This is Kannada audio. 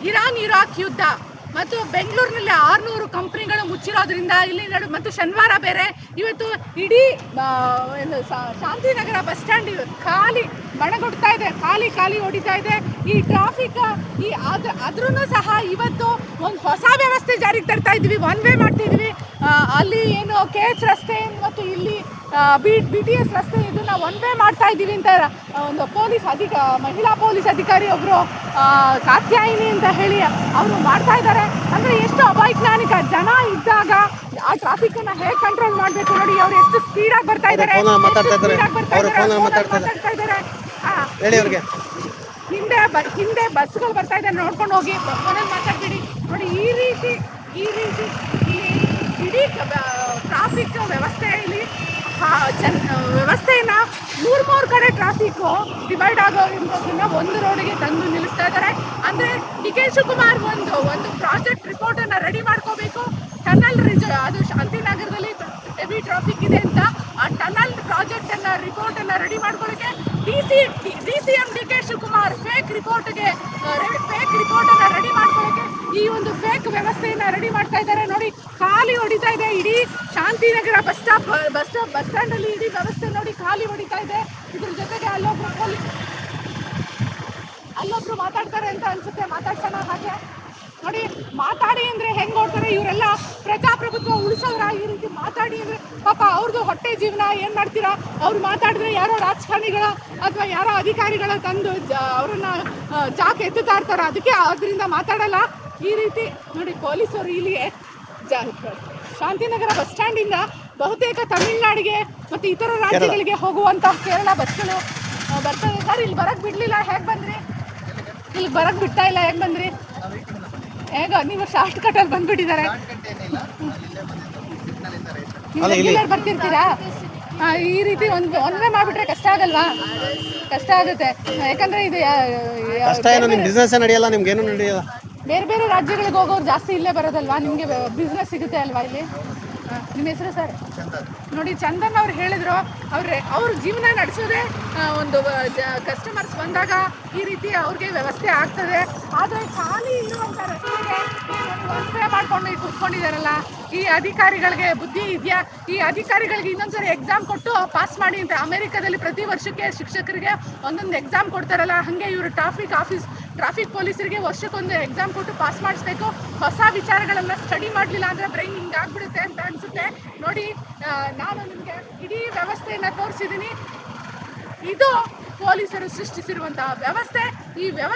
ಇರಾನ್ ಇರಾಕ್ ಯುದ್ಧ ಮತ್ತು ಬೆಂಗಳೂರಿನಲ್ಲಿ 600 ಕಂಪ್ನಿಗಳು ಮುಚ್ಚಿರೋದ್ರಿಂದ ಇಲ್ಲಿ ಮತ್ತು ಶನಿವಾರ ಬೇರೆ ಇವತ್ತು ಇಡೀ ಶಾಂತಿನಗರ ಬಸ್ ಸ್ಟ್ಯಾಂಡ್ ಖಾಲಿ ಬಣಗುಡ್ತಾ ಇದೆ, ಖಾಲಿ ಹೊಡಿತಾ ಇದೆ. ಈ ಟ್ರಾಫಿಕ್ ಆದ್ರೂ ಸಹ ಇವತ್ತು ಒಂದು ಹೊಸ ವ್ಯವಸ್ಥೆ ಜಾರಿಗೆ ತರ್ತಾ ಇದ್ವಿ, ಒನ್ ವೇ ಮಾಡ್ತಿದ್ವಿ. ಅಲ್ಲಿ ಏನು KH ರಸ್ತೆ ಮತ್ತು ಇಲ್ಲಿ BTS ರಸ್ತೆ ಇದನ್ನ ಒನ್ ವೇ ಮಾಡ್ತಾ ಇದ್ದೀವಿ ಅಂತ ಒಂದು ಮಹಿಳಾ ಪೊಲೀಸ್ ಅಧಿಕಾರಿ ಒಬ್ಬರು ಕಾತ್ಯಾಯಿನಿ ಅಂತ ಹೇಳಿ ಅವರು ಮಾಡ್ತಾ ಇದ್ದಾರೆ. ಅಂದರೆ ಎಷ್ಟು ಅವೈಜ್ಞಾನಿಕ, ಜನ ಇದ್ದಾಗ ಆ ಟ್ರಾಫಿಕ್ ಅನ್ನ ಹೇಗೆ ಕಂಟ್ರೋಲ್ ಮಾಡಬೇಕು ನೋಡಿ. ಅವ್ರು ಎಷ್ಟು ಸ್ಪೀಡಾಗಿ ಬರ್ತಾ ಇದ್ದಾರೆ, ಹಿಂದೆ ಬಸ್ಗಳು ಬರ್ತಾ ಇದ್ದಾರೆ, ನೋಡ್ಕೊಂಡು ಹೋಗಿ ಫೋನಲ್ಲಿ ಮಾತಾಡ್ಬೇಡಿ ನೋಡಿ. ಈ ರೀತಿ ಇಡೀ ಟ್ರಾಫಿಕ್ ವ್ಯವಸ್ಥೆಯನ್ನ 3 ಕಡೆ ಟ್ರಾಫಿಕ್ಕು ಡಿವೈಡ್ ಆಗೋದ್ರಿಂದ ಒಂದು ರೋಡಿಗೆ ತಂದು ನಿಲ್ಲಿಸ್ತಾ ಇದ್ದಾರೆ. ಅಂದರೆ DK ಶಿವಕುಮಾರ್ ಒಂದು ಪ್ರಾಜೆಕ್ಟ್ ರಿಪೋರ್ಟನ್ನು ರೆಡಿ ಮಾಡ್ಕೋಬೇಕು. ಟನಲ್ ಅದು ಶಾಂತಿನಗರದಲ್ಲಿ ಹೆವಿ ಟ್ರಾಫಿಕ್ ಇದೆ ಅಂತ ಆ ಟನಲ್ ರಿಪೋರ್ಟನ್ನು ರೆಡಿ ಮಾಡ್ಕೊಳ್ಳೋಕ್ಕೆ DCM DK ಶಿವಕುಮಾರ್ ಫೇಕ್ ರಿಪೋರ್ಟನ್ನು ರೆಡಿ ಮಾಡ್ಕೊಳ್ಳೋಕ್ಕೆ ಈ ಒಂದು ಫೇಕ್ ವ್ಯವಸ್ಥೆಯನ್ನು ರೆಡಿ ಮಾಡ್ತಾ ಇದ್ದಾರೆ ನೋಡಿ. ಖಾಲಿ ಹೊಡಿತಾ ಇದೆ ಇಡೀ ಶಾಂತಿನಗರ ಬಸ್ ಸ್ಟ್ಯಾಂಡಲ್ಲಿ ಇಡೀ ವ್ಯವಸ್ಥೆ ನೋಡಿ ಖಾಲಿ ಹೊಡಿತಾ ಇದೆ. ಇದ್ರ ಜೊತೆಗೆ ಅಲ್ಲೊಬ್ರು ಮಾತಾಡ್ತಾರೆ ಅಂತ ಅನ್ಸುತ್ತೆ, ಮಾತಾಡ್ಸೋಣ ಹಾಗೆ ನೋಡಿ. ಮಾತಾಡಿ ಅಂದರೆ ಹೆಂಗೆ ಓಡ್ತಾರೆ ಇವರೆಲ್ಲ, ಪ್ರಜಾಪ್ರಭುತ್ವ ಉಳಿಸೋರ ಈ ರೀತಿ ಮಾತಾಡಿ ಅಂದರೆ ಪಾಪ ಅವ್ರದ್ದು ಹೊಟ್ಟೆ ಜೀವನ ಏನು ಮಾಡ್ತೀರಾ. ಅವ್ರು ಮಾತಾಡಿದ್ರೆ ಯಾರೋ ರಾಜಕಾರಣಿಗಳ ಅಥವಾ ಯಾರೋ ಅಧಿಕಾರಿಗಳ ತಂದು ಅವರನ್ನು ಜಾಕ್ ಎತ್ತುತ್ತಾ ಇರ್ತಾರೆ, ಅದರಿಂದ ಮಾತಾಡಲ್ಲ ಈ ರೀತಿ ನೋಡಿ. ಪೊಲೀಸರು ಇಲ್ಲಿ ಶಾಂತಿನಗರ ಬಸ್ ಸ್ಟ್ಯಾಂಡಿಂದ ಬಹುತೇಕ ತಮಿಳುನಾಡಿಗೆ ಮತ್ತು ಇತರ ರಾಜ್ಯಗಳಿಗೆ ಹೋಗುವಂಥ ಕೇರಳ ಬಸ್ಗಳು ಬರ್ತದೆ. ಸರ್ ಇಲ್ಲಿ ಬರಕ್ಕೆ ಬಿಡಲಿಲ್ಲ, ಹೇಗೆ ಬಂದ್ರಿ? ಇಲ್ಲಿ ಬರಕ್ಕೆ ಬಿಡ್ತಾ ಇಲ್ಲ, ಹೇಗೆ ಬಂದ್ರಿ? ಹೇಗ ನೀವು ಶಾರ್ಟ್ ಕಟ್ಟಲ್ಲಿ ಬಂದ್ಬಿಟ್ಟಿದ್ದಾರೆ. ನೀವು ಬರ್ತಿರ್ತೀರಾ? ಈ ರೀತಿ ಒನ್ ವೇ ಮಾಡಿಬಿಟ್ರೆ ಕಷ್ಟ ಆಗಲ್ವಾ? ಕಷ್ಟ ಆಗುತ್ತೆ, ಯಾಕಂದರೆ ಇದು ಬೇರೆ ಬೇರೆ ರಾಜ್ಯಗಳಿಗೆ ಹೋಗೋರು ಜಾಸ್ತಿ ಇಲ್ಲೇ ಬರೋದಲ್ವಾ, ನಿಮಗೆ ಬಿಸ್ನೆಸ್ ಸಿಗುತ್ತೆ ಅಲ್ವಾ ಇಲ್ಲಿ. ನಿಮ್ಮ ಹೆಸರು ಸರ್? ನೋಡಿ, ಚಂದನ್ ಅವ್ರು ಹೇಳಿದ್ರು, ಅವ್ರ ಜೀವನ ನಡೆಸೋದೇ ಒಂದು ಕಸ್ಟಮರ್ಸ್ ಬಂದಾಗ ಈ ರೀತಿ ಅವ್ರಿಗೆ ವ್ಯವಸ್ಥೆ ಆಗ್ತದೆ. ಆದರೆ ಖಾಲಿ ಇರುವಂಥ ರಸ್ತೆಗೆ ಒನ್ ವೇ ಮಾಡ್ಕೊಂಡು ಕೂತ್ಕೊಂಡಿದ್ದಾರಲ್ಲ, ಈ ಅಧಿಕಾರಿಗಳಿಗೆ ಬುದ್ಧಿ ಇದೆಯಾ? ಈ ಅಧಿಕಾರಿಗಳಿಗೆ ಇನ್ನೊಂದ್ಸರಿ ಎಕ್ಸಾಮ್ ಕೊಟ್ಟು ಪಾಸ್ ಮಾಡಿ ಅಂತ. ಅಮೆರಿಕದಲ್ಲಿ ಪ್ರತಿ ವರ್ಷಕ್ಕೆ ಶಿಕ್ಷಕರಿಗೆ ಒಂದೊಂದು ಎಕ್ಸಾಮ್ ಕೊಡ್ತಾರಲ್ಲ, ಹಾಗೆ ಇವರು ಟ್ರಾಫಿಕ್ ಪೊಲೀಸರಿಗೆ ವರ್ಷಕ್ಕೊಂದು ಎಕ್ಸಾಮ್ ಕೊಟ್ಟು ಪಾಸ್ ಮಾಡಿಸ್ಬೇಕು. ಹೊಸ ವಿಚಾರಗಳನ್ನು ಸ್ಟಡಿ ಮಾಡಲಿಲ್ಲ ಅಂದರೆ ಬ್ರೈನ್ ಹಿಂಗಾಗ್ಬಿಡುತ್ತೆ ಅಂತ ಅನಿಸುತ್ತೆ ನೋಡಿ. ನಾನು ನಿಮಗೆ ಇಡೀ ವ್ಯವಸ್ಥೆಯನ್ನು ತೋರಿಸಿದ್ದೀನಿ. ಇದು ಪೊಲೀಸರು ಸೃಷ್ಟಿಸಿರುವಂತಹ ವ್ಯವಸ್ಥೆ. ಈ ವ್ಯವಸ್ಥೆ